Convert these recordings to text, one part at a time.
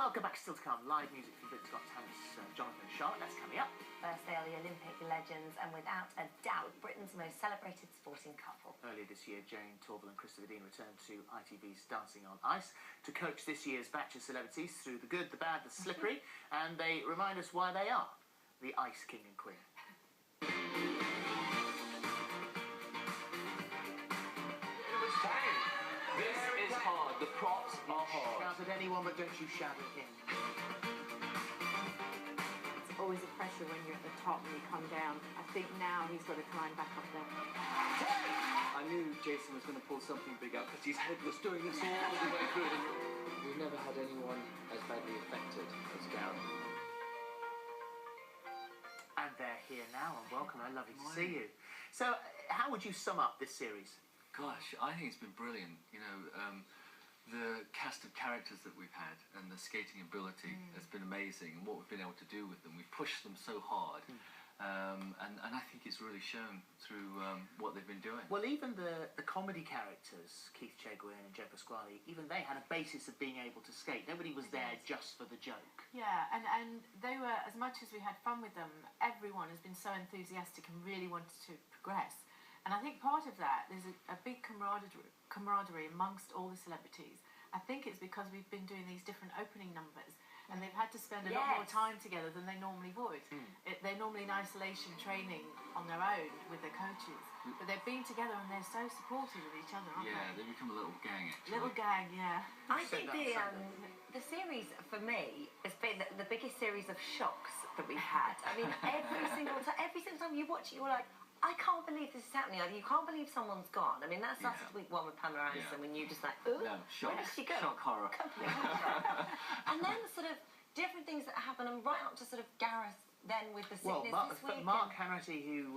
Well, go back, still to come. Live music from Britain's Got Talent's Jonathan and Charlotte. That's coming up. First, they are the Olympic legends and without a doubt Britain's most celebrated sporting couple. Earlier this year, Jayne, Torvill and Dean returned to ITV's Dancing on Ice to coach this year's batch of celebrities through the good, the bad, the slippery, and they remind us why they are the Ice King and Queen. This is hard. The props are hard. Shout at anyone, but don't you shout at him. It's always a pressure when you're at the top and you come down. I think now he's got to climb back up there. I knew Jason was going to pull something big up because his head was doing this all the way through. We've never had anyone as badly affected as Gareth. And they're here now, and welcome. Lovely to see you. So, how would you sum up this series? Gosh, I think it's been brilliant. You know, the cast of characters that we've had and the skating ability has been amazing, and what we've been able to do with them. We've pushed them so hard, and I think it's really shown through what they've been doing. Well, even the comedy characters, Keith Chegwin and Joe Pasquale, even they had a basis of being able to skate. Nobody was there just for the joke. Yeah, and they were, as much as we had fun with them, everyone has been so enthusiastic and really wanted to progress. And I think part of that, there's a big camaraderie amongst all the celebrities. I think it's because we've been doing these different opening numbers and they've had to spend a lot more time together than they normally would. They're normally in isolation training on their own with their coaches. But they've been together and they're so supportive of each other, aren't they? Yeah, they've become a little gang, actually. Little gang, yeah. I think the series, for me, has been the biggest series of shocks that we've had. I mean, every single time you watch it, you're like, I can't believe this is happening. Like, you can't believe someone's gone. I mean, that started week one with Pamela Anderson when you just like, ooh, shock, where did she go? Shock horror. And then sort of different things that happen, and right up to sort of Gareth then with the sickness this week. Mark Hannity, who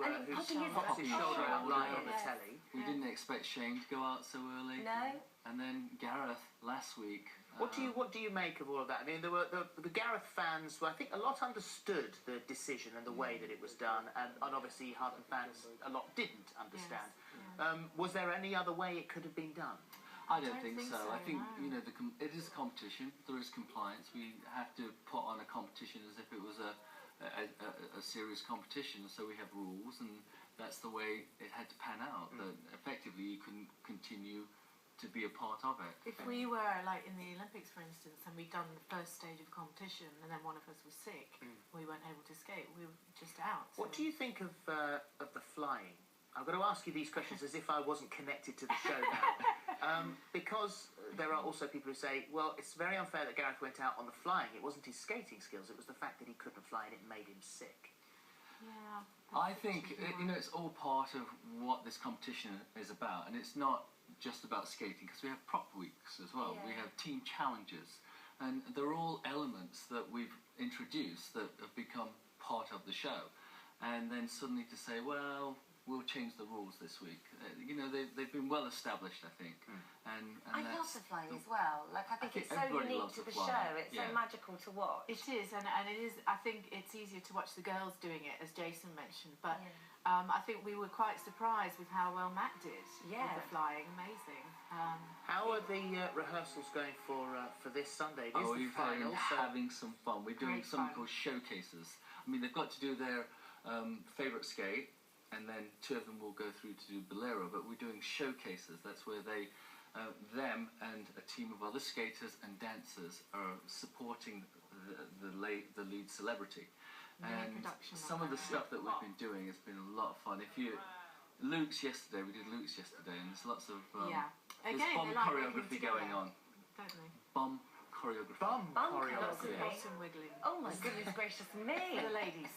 popped his shoulder out lying on the telly. We didn't expect Shane to go out so early. No. And then Gareth last week. What do you make of all of that? I mean, there were the Gareth fans. I think a lot understood the decision and the way that it was done, and obviously Harden fans a lot didn't understand. Yes. Was there any other way it could have been done? I don't think so. I think you know it is a competition. There is compliance. We have to put on a competition as if it was a serious competition. So we have rules, and that's the way it had to pan out. That effectively you couldn't continue to be a part of it. If we were like in the Olympics, for instance, and we'd done the first stage of competition, and then one of us was sick, we weren't able to skate. We were just out. What do you think of the flying? I've got to ask you these questions as if I wasn't connected to the show now, because there are also people who say, well, it's very unfair that Gareth went out on the flying. It wasn't his skating skills; it was the fact that he couldn't fly, and it made him sick. Yeah. I think you know it's all part of what this competition is about, and it's not just about skating, because we have prop weeks as well. We have team challenges, and they're all elements that we've introduced that have become part of the show. And then suddenly to say, well, we'll change the rules this week. You know, they've been well established, I think. And I love the flying as well. Like, I think it's so unique to the show. It's so magical to watch. It is, and it is. I think it's easier to watch the girls doing it, as Jason mentioned. But I think we were quite surprised with how well Matt did with the flying. Amazing. How are the rehearsals going for this Sunday? We're having some fun. We're doing something called showcases. I mean, they've got to do their favourite skate, and then two of them will go through to do Bolero, but we're doing showcases. That's where them and a team of other skaters and dancers are supporting the lead celebrity. And some of the stuff that we've been doing has been a lot of fun. We did Luke's yesterday, and there's lots of there's bomb choreography going on. Don't they? Bomb choreography. Bomb choreography. Lots of wiggling. Oh my goodness gracious me! For the ladies.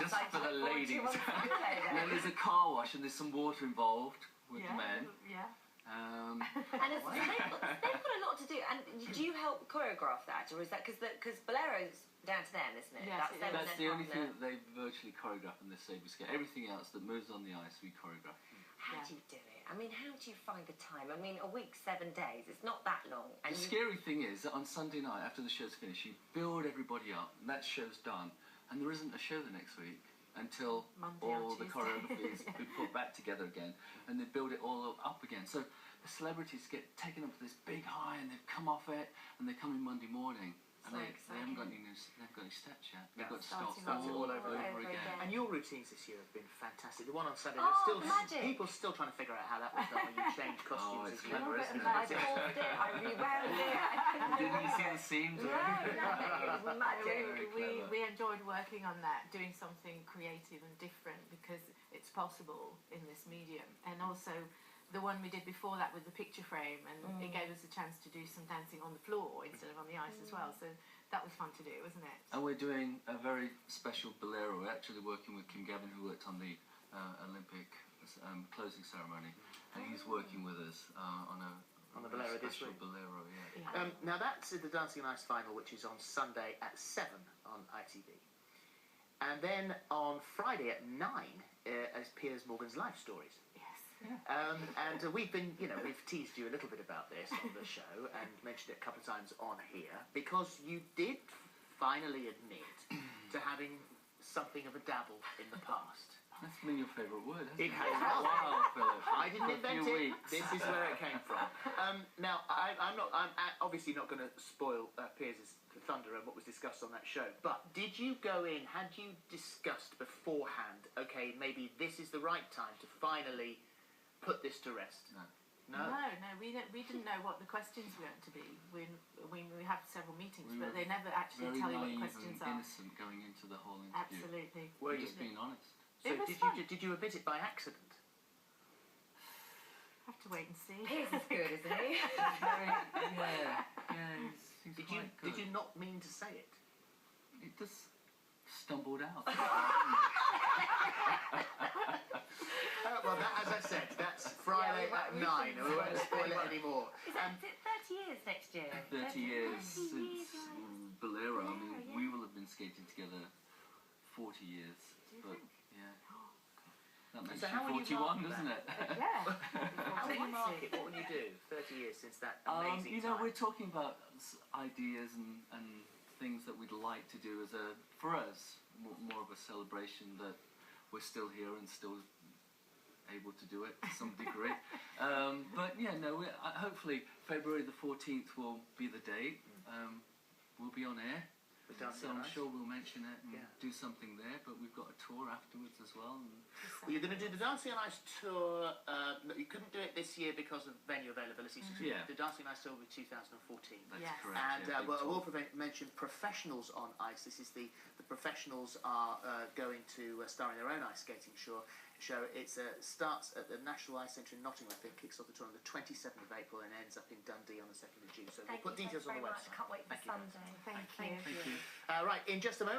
Just for the ladies. And then there's a car wash and there's some water involved with the men. Yeah. And they've got a lot to do. And do you help choreograph that, or is that because Bolero's down to them, isn't it? Yes, that's the only thing that they virtually choreograph in this Sabre skate. Everything else that moves on the ice, we choreograph. How do you do it? I mean, how do you find the time? I mean, a week, 7 days, it's not that long. And the scary thing is that on Sunday night, after the show's finished, you build everybody up, and that show's done, and there isn't a show the next week until all the choreographies be put back together again, and they build it all up again. So the celebrities get taken up to this big high, and they've come off it, and they come in Monday morning, And they haven't got any steps yet. They've got to Starting start all over over again. And your routines this year have been fantastic. The one on Saturday, Oh, magic. people still trying to figure out how that was done when you changed costumes. it's as well. clever, isn't it? I paused it, I rewound it. Didn't you see the seams? No, it was magic. Very We enjoyed working on that, doing something creative and different because it's possible in this medium. And also the one we did before that with the picture frame, and it gave us a chance to do some dancing on the floor instead of on the ice as well. So that was fun to do, wasn't it? And we're doing a very special bolero. We're actually working with Kim Gavin, who worked on the Olympic closing ceremony, and he's working with us on the bolero this special week. bolero. Yeah. Now that's the Dancing on Ice final, which is on Sunday at 7 on ITV. And then on Friday at 9 is Piers Morgan's Life Stories. And we've been, we've teased you a little bit about this on the show and mentioned it a couple of times on here because you did finally admit to having something of a dabble in the past. That's been your favourite word, hasn't It it? has. Wow, Philip. I didn't For a invent few it. weeks. This is where it came from. Now, I'm obviously not going to spoil Piers' thunder and what was discussed on that show. But did you go in? Had you discussed beforehand? Okay, maybe this is the right time to finally put this to rest. No, we didn't know what the questions were going to be. We had several meetings, but they never actually tell you what the questions and are. innocent going into the whole interview. Absolutely. Were you? Just being honest. So It was did fun. you admit it by accident? Have to wait and see. Piers is good, isn't he? He's Did quite good. you not mean to say it? It just stumbled out. Well, as I said, that's Friday at 9. We won't spoil it anymore. Is it 30 years next year? 30 years 30 since years, Bolero. I mean, Bolero, we will have been skating together 40 years. But yeah, that makes So how will you you 41, mark doesn't it? Yeah. How will you mark it? What will you do? 30 years since that amazing You know, time. we're talking about ideas and things that we'd like to do as for us, more of a celebration that we're still here and still able to do it to some degree. But yeah, no, hopefully February the 14th will be the date. We'll be on air. So I'm sure we'll mention it and do something there, but we've got a tour afterwards as well. Well, you're going to do the Dancing on Ice tour. You couldn't do it this year because of venue availability. So the Dancing on Ice tour will be 2014. That's Yes. correct. And yeah, big I will tour. mention Professionals on Ice. This is the professionals are going to star in their own ice skating show. It starts at the National Ice Centre in Nottingham, I think, kicks off the tour on the 27th of April and ends up in Dundee on the 2nd of June. So we'll put details on the website. I can't wait for Thank you. Sunday. Thank you. Right, in just a moment.